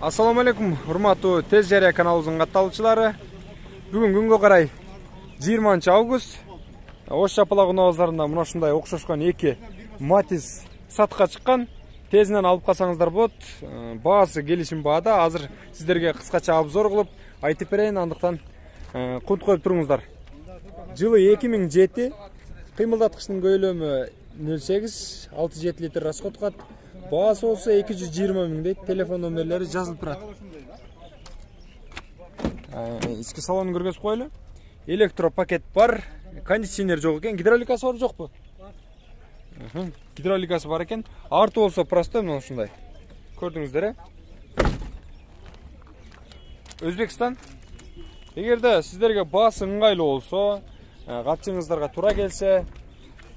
Assalamu alaikum, урматтуу Тез Жария каналыбыздын катталуучулары. Бүгүн күнгө карай 20 август. Ош Чапалак базарында мына ушундай окшошкон эки Матиз сатка чыккан. Тезинен алып калсаңыздар болот. Баасы келишим баада. Азыр сиздерге кыскача обзор кылып айтып берейин, андыктан кунт коюп туруңуздар. Жылы 2007, кыймылдаткычтын көйлөмү 08, 6-7 литр расход кылат. Баасы болсо 220 миң дейт. Телефон номерлери жазылып турат. Ички салонун көргөзүп коелу. Электропакет бар. Кондиционер жок экен. Гидравликасы бар жокпу? Гидравликасы бар экен. Арты болсо простой, мына ушундай. Көрдүңүздөр, Өзбекстан. Эгерде сиздерге баасы ыңгайлуу болсо, капчыгыңыздарга туура келсе,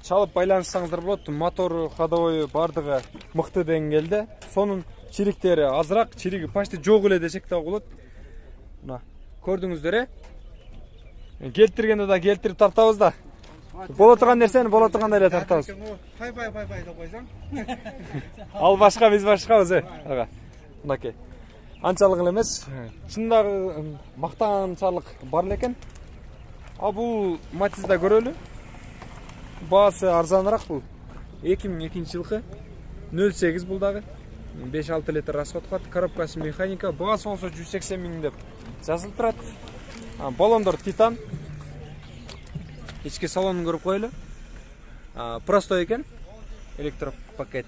чалып байланышсаңыздар болот. Мотору, ходовой бардыгы мыкты деңгээлде. Сонун чириктери азыраак, чириги почти жок эле десек да болот. Мына көрдүңүздөр, келтиргенде да келтирип тартабыз да. Боло турган нерсени боло тургандай эле тартабыз. Пай деп койсоң. Ал башка, биз башкабыз, ага. Мынакей. Анчалык эле эмес. Чындагы мактанчалык бар экен. А бул Матизда көрөлү. Баасы арзаныраак бул. 2002 жылкы 08 бул дагы. 5-6 литр расход кылат. Коробкасы механика. Баасы болсо 180 миң деп жазылып турат. Баллондор титан. Ички салонун көрүп коелу. Простой экен. Электропакет.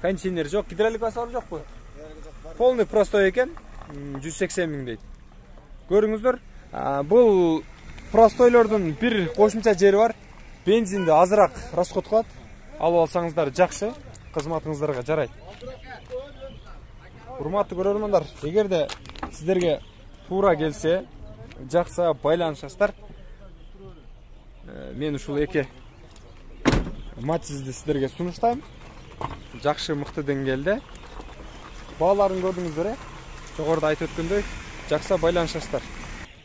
Кондиционер жок, гидравликасы бар жокпу? Полный простой экен. 180 миң дейт. Көрүңүздөр. Бул простойлордун бир кошумча жери бар. Бензинди азыраак расход кылат. Алып алсаңыздар жакшы, кызматыңыздарга жарайт. Урматтуу көрөрмандар, эгерде сиздерге туура келсе, жакса байланышасыздар. Мен ушул эки Матизди сиздерге сунуштайм. Жакшы, мыкты деңгээлде. Бааларын көрдүңүздөр, жогоруда айтып өткөндөй, жакса байланышасыздар.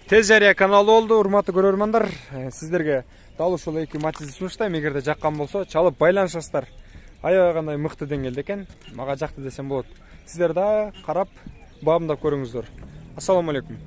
Тез Жария каналы болду, урматтуу көрөрмандар. Сиздерге дал ушул эки Матизди сунуштайм. Эгерде жаккан болсо, чалып байланышасыздар. Аябай кандай мыкты деңгээлде экен. Мага жакты десем болот. Сиздер да карап, баамдап көрүңүздөр. Ассаламу алейкум.